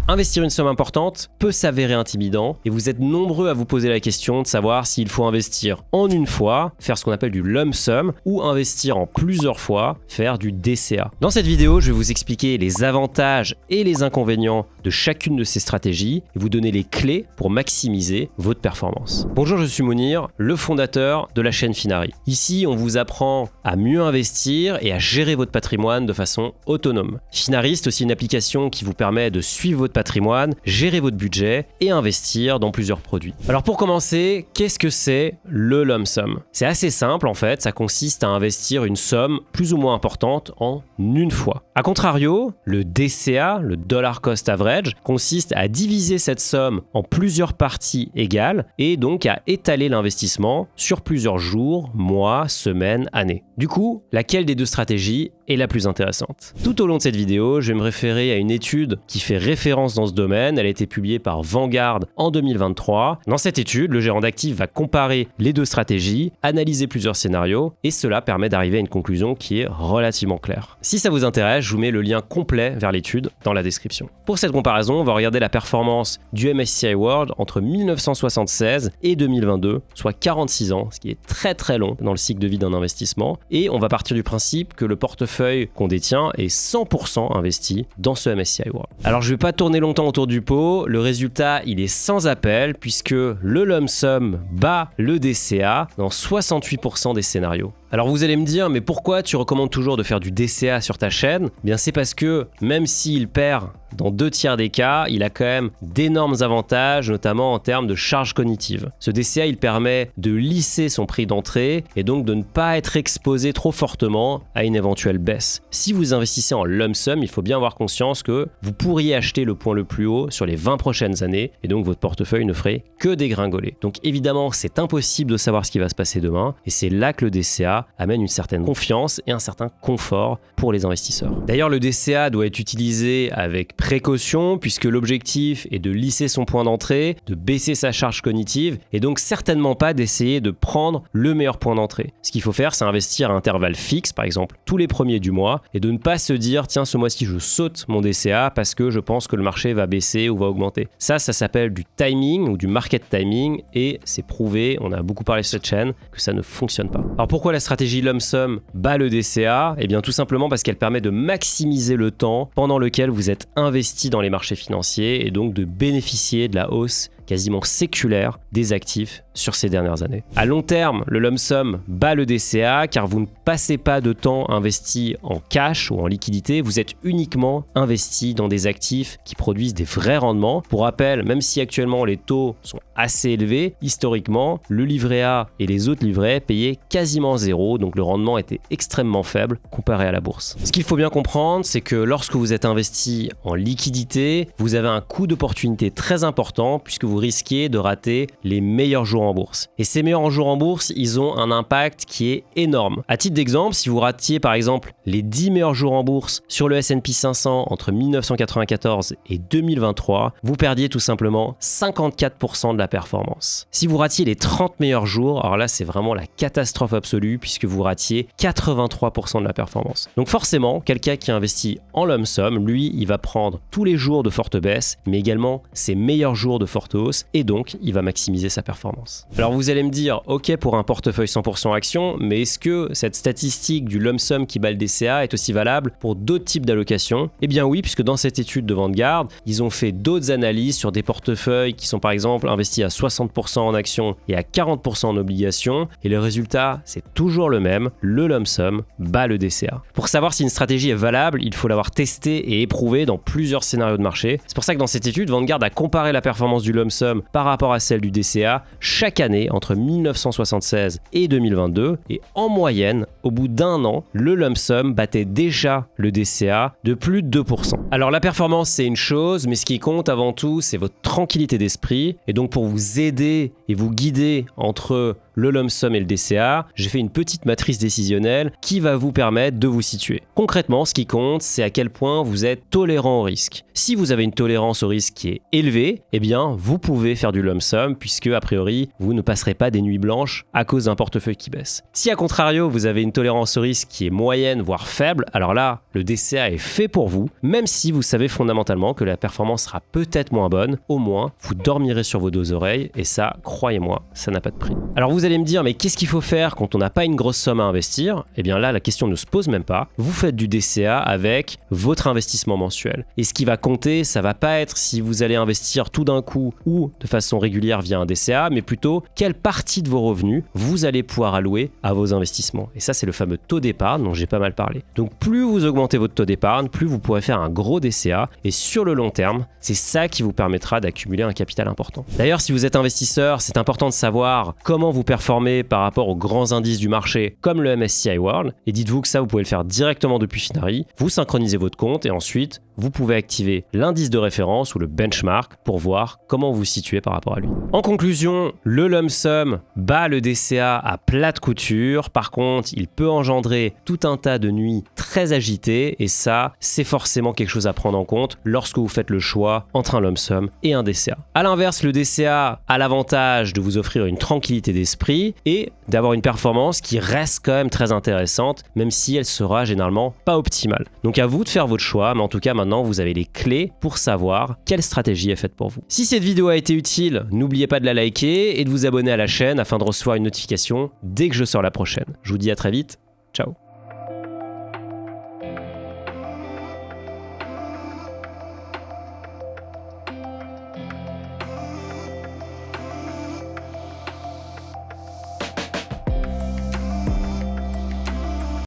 Investir une somme importante peut s'avérer intimidant et vous êtes nombreux à vous poser la question de savoir s'il faut investir en une fois, faire ce qu'on appelle du lump sum, ou investir en plusieurs fois, faire du DCA. Dans cette vidéo, je vais vous expliquer les avantages et les inconvénients de chacune de ces stratégies et vous donner les clés pour maximiser votre performance. Bonjour, je suis Mounir, le fondateur de la chaîne Finari. Ici, on vous apprend à mieux investir et à gérer votre patrimoine de façon autonome. Finari, c'est aussi une application qui vous permet de suivre votre patrimoine, gérer votre budget et investir dans plusieurs produits. Alors pour commencer, qu'est-ce que c'est le lump sum? C'est assez simple en fait, ça consiste à investir une somme plus ou moins importante en une fois. A contrario, le DCA, le dollar cost average, consiste à diviser cette somme en plusieurs parties égales et donc à étaler l'investissement sur plusieurs jours, mois, semaines, années. Du coup, laquelle des deux stratégies est la plus intéressante? Tout au long de cette vidéo, je vais me référer à une étude qui fait référence dans ce domaine. Elle a été publiée par Vanguard en 2023. Dans cette étude, le gérant d'actifs va comparer les deux stratégies, analyser plusieurs scénarios et cela permet d'arriver à une conclusion qui est relativement claire. Si ça vous intéresse, je vous mets le lien complet vers l'étude dans la description. Pour cette comparaison, on va regarder la performance du MSCI World entre 1976 et 2022, soit 46 ans, ce qui est très très long dans le cycle de vie d'un investissement. Et on va partir du principe que le portefeuille qu'on détient est 100% investi dans ce MSCI World. Alors je ne vais pas tourner longtemps autour du pot, le résultat il est sans appel puisque le lump sum bat le DCA dans 68% des scénarios. Alors vous allez me dire, mais pourquoi tu recommandes toujours de faire du DCA sur ta chaîne? Bien c'est parce que même s'il perd dans 2/3 des cas, il a quand même d'énormes avantages, notamment en termes de charge cognitive. Ce DCA, il permet de lisser son prix d'entrée et donc de ne pas être exposé trop fortement à une éventuelle baisse. Si vous investissez en lump sum, il faut bien avoir conscience que vous pourriez acheter le point le plus haut sur les 20 prochaines années et donc votre portefeuille ne ferait que dégringoler. Donc évidemment, c'est impossible de savoir ce qui va se passer demain et c'est là que le DCA amène une certaine confiance et un certain confort pour les investisseurs. D'ailleurs, le DCA doit être utilisé avec précaution puisque l'objectif est de lisser son point d'entrée, de baisser sa charge cognitive et donc certainement pas d'essayer de prendre le meilleur point d'entrée. Ce qu'il faut faire, c'est investir à intervalles fixes, par exemple tous les premiers du mois et de ne pas se dire tiens, ce mois-ci je saute mon DCA parce que je pense que le marché va baisser ou va augmenter. Ça s'appelle du timing ou du market timing et c'est prouvé, on a beaucoup parlé sur cette chaîne, que ça ne fonctionne pas. Alors pourquoi la stratégie lump sum bat le DCA? Eh bien tout simplement parce qu'elle permet de maximiser le temps pendant lequel vous êtes investi dans les marchés financiers et donc de bénéficier de la hausse quasiment séculaire des actifs sur ces dernières années. À long terme, le lump sum bat le DCA car vous ne passez pas de temps investi en cash ou en liquidité, vous êtes uniquement investi dans des actifs qui produisent des vrais rendements. Pour rappel, même si actuellement les taux sont assez élevés, historiquement, le livret A et les autres livrets payaient quasiment zéro, donc le rendement était extrêmement faible comparé à la bourse. Ce qu'il faut bien comprendre, c'est que lorsque vous êtes investi en liquidité, vous avez un coût d'opportunité très important puisque vous risquez de rater les meilleurs jours en bourse. Et ces meilleurs jours en bourse, ils ont un impact qui est énorme. À titre d'exemple, si vous ratiez par exemple les 10 meilleurs jours en bourse sur le S&P 500 entre 1994 et 2023, vous perdiez tout simplement 54% de la performance. Si vous ratiez les 30 meilleurs jours, alors là c'est vraiment la catastrophe absolue puisque vous ratiez 83% de la performance. Donc forcément, quelqu'un qui investit en lump sum, lui, il va prendre tous les jours de forte baisse, mais également ses meilleurs jours de forte hausse et donc il va maximiser sa performance. Alors vous allez me dire, ok pour un portefeuille 100% action, mais est-ce que cette statistique du lump sum qui bat le DCA est aussi valable pour d'autres types d'allocations? Eh bien oui, puisque dans cette étude de Vanguard, ils ont fait d'autres analyses sur des portefeuilles qui sont par exemple investis à 60% en actions et à 40% en obligations et le résultat c'est toujours le même, le lump sum bat le DCA. Pour savoir si une stratégie est valable, il faut l'avoir testée et éprouvée dans plusieurs scénarios de marché. C'est pour ça que dans cette étude, Vanguard a comparé la performance du lump sum par rapport à celle du DCA chaque année entre 1976 et 2022 et en moyenne, au bout d'un an, le lump sum battait déjà le DCA de plus de 2%. Alors la performance c'est une chose, mais ce qui compte avant tout c'est votre tranquillité d'esprit et donc pour vous aider et vous guider entre le lump sum et le DCA, j'ai fait une petite matrice décisionnelle qui va vous permettre de vous situer. Concrètement, ce qui compte, c'est à quel point vous êtes tolérant au risque. Si vous avez une tolérance au risque qui est élevée, eh bien, vous pouvez faire du lump sum puisque a priori vous ne passerez pas des nuits blanches à cause d'un portefeuille qui baisse. Si à contrario vous avez une tolérance au risque qui est moyenne voire faible, alors là le DCA est fait pour vous, même si vous savez fondamentalement que la performance sera peut-être moins bonne, au moins vous dormirez sur vos deux oreilles et ça, croyez-moi, ça n'a pas de prix. Alors vous allez me dire, mais qu'est-ce qu'il faut faire quand on n'a pas une grosse somme à investir? Eh bien là, la question ne se pose même pas. Vous faites du DCA avec votre investissement mensuel. Et ce qui va compter, ça va pas être si vous allez investir tout d'un coup ou de façon régulière via un DCA, mais plutôt quelle partie de vos revenus vous allez pouvoir allouer à vos investissements. Et ça, c'est le fameux taux d'épargne dont j'ai pas mal parlé. Donc plus vous augmentez votre taux d'épargne, plus vous pourrez faire un gros DCA. Et sur le long terme, c'est ça qui vous permettra d'accumuler un capital important. D'ailleurs, si vous êtes investisseur, c'est important de savoir comment vous performez par rapport aux grands indices du marché comme le MSCI World. Et dites-vous que ça, vous pouvez le faire directement depuis Finari. Vous synchronisez votre compte et ensuite, vous pouvez activer l'indice de référence ou le benchmark pour voir comment vous vous situez par rapport à lui. En conclusion, le lump sum bat le DCA à plate couture. Par contre, il peut engendrer tout un tas de nuits très agitées et ça, c'est forcément quelque chose à prendre en compte lorsque vous faites le choix entre un lump sum et un DCA. A l'inverse, le DCA a l'avantage de vous offrir une tranquillité d'esprit et d'avoir une performance qui reste quand même très intéressante, même si elle sera généralement pas optimale. Donc à vous de faire votre choix, mais en tout cas maintenant vous avez les clés pour savoir quelle stratégie est faite pour vous. Si cette vidéo a été utile, n'oubliez pas de la liker et de vous abonner à la chaîne afin de recevoir une notification dès que je sors la prochaine. Je vous dis à très vite, ciao.